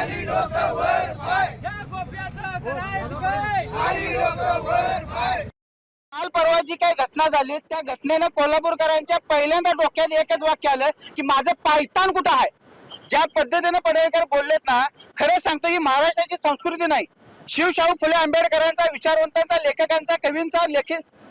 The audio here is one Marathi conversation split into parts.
या गोप्याचं करायचं काय? काल परवा जी काही घटना झाली त्या घटनेनं कोल्हापूरकरांच्या पहिल्यांदा डोक्यात एकच वाक्य आलं की माझं पायतान कुठं आहे. ज्या पद्धतीने पडळकर बोललेत ना, खरं सांगतो ही महाराष्ट्राची संस्कृती नाही. शिवशाहू फुले आंबेडकरांचा, विचारवंतांचा, लेखकांचा, कवींचा,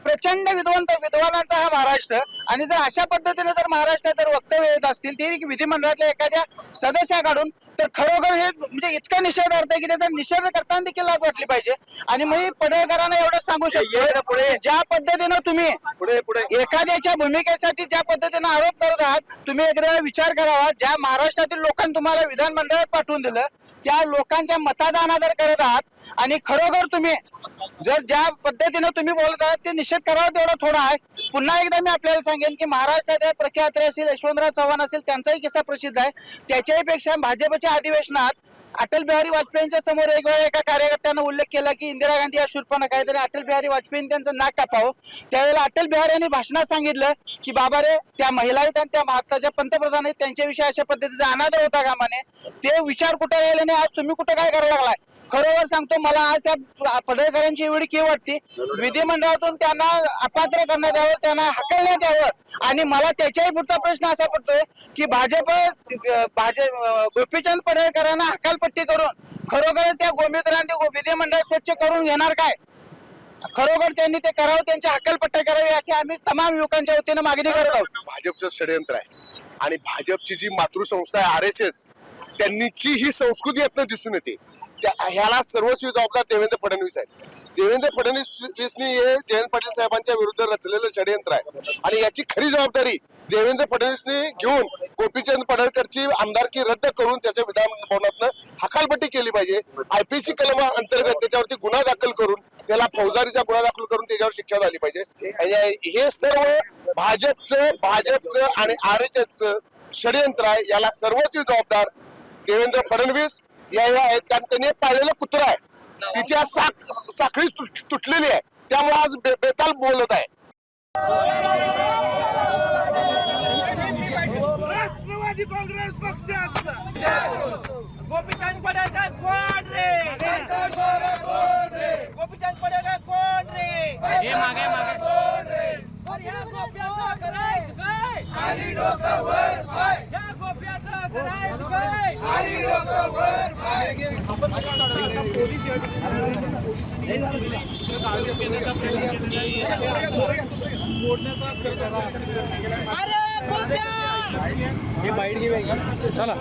प्रचंड विद्वानांचा हा महाराष्ट्र. आणि जर अशा पद्धतीने जर महाराष्ट्रात जर वक्तव्य येत असतील ते विधिमंडळातल्या एखाद्या सदस्याकडून, तर खरोखर हे म्हणजे इतका निषेधार्थ आहे की त्याचा निषेध करताना देखील लाज वाटली पाहिजे. आणि मी पडळकरांना एवढंच सांगू शकतो, ज्या पद्धतीनं तुम्ही एखाद्याच्या भूमिकेसाठी ज्या पद्धतीने आरोप करत आहात, तुम्ही एकदा विचार करावा. ज्या महाराष्ट्रातील लोकांनी तुम्हाला विधानमंडळात पाठवून दिलं त्या लोकांच्या मताचा अनादर करत आहात. आणि खरोखर तुम्ही जर ज्या पद्धतीने तुम्ही बोलत आहात ते निषेध करावा तेवढा थोडा आहे. पुन्हा एकदा मी आपल्याला सांगेन की महाराष्ट्रात प्रख्यात असतील यशवंतराव चव्हाण असेल, त्यांचाही किस्सा प्रसिद्ध आहे. त्याच्याही पेक्षा भाजपच्या अधिवेशनात अटल बिहारी वाजपेयींच्या समोर एक वेळा एका कार्यकर्त्यानं उल्लेख केला की इंदिरा गांधी या शूर्पणखा आहे, तरी अटल बिहारी वाजपेयींनी त्यांचं नाक कापावं. त्यावेळेला अटल बिहारी यांनी भाषणात सांगितलं की बाबा रे, त्या महिला आहेत आणि त्या भारताच्या पंतप्रधान आहेत, त्यांच्याविषयी अशा पद्धतीचा अनादर होता कामाने. ते विचार कुठे राहिले नाही, आज तुम्ही कुठं काय करायला लागलाय. खरोखर सांगतो, मला आज त्या पडळकरांची एवढी कीव वाटते. विधिमंडळातून त्यांना अपात्र करण्यात यावं, त्यांना हकलण्यात यावं. आणि मला त्याच्याही पुढचा प्रश्न असा पडतोय की भाजप गोपीचंद पडळकरांना हकालपट्टी करून खरोखर त्या गोमित्रांनी विधिमंडळ स्वच्छ करून घेणार काय? खरोखर त्यांनी ते करावं, त्यांची हकालपट्टी करावी अशी आम्ही तमाम युवकांच्या वतीनं मागणी करत आहोत. भाजपचं षडयंत्र आहे आणि भाजपची जी मातृसंस्था आहे RSS, त्यांनीची ही संस्कृती यातनं दिसून येते. ह्याला सर्वस्वी जबाबदार देवेंद्र फडणवीस आहेत. देवेंद्र फडणवीसनी हे जयंत पाटील साहेबांच्या विरुद्ध रचलेलं षडयंत्र आहे आणि याची खरी जबाबदारी देवेंद्र फडणवीसनी घेऊन गोपीचंद पडळकरची आमदारकी रद्द करून त्याच्या विधान भवनातनं हकालपट्टी केली पाहिजे. IPC कलम अंतर्गत त्याच्यावरती गुन्हा दाखल करून त्याला फौजदारीचा गुन्हा दाखल करून त्याच्यावर शिक्षा झाली पाहिजे. आणि हे सर्व भाजपचं आणि RSSचं षडयंत्र आहे. याला सर्वस्वी जबाबदार देवेंद्र फडणवीस या आहेत, कारण त्यांनी पाळलेलं कुत्र आहे. तिच्या साखळी तुटलेली आहे, त्यामुळे आज बेताल बोलत आहे. राष्ट्रवादी काँग्रेस पक्षाचा गोपीचंद पडळकर कोण रे? गोपीचंद पडळकर कोण रे? हे मागे या गोप्याचं करायचं काय? या गोप्याचं करायचं काय? हे बाईट घे चला.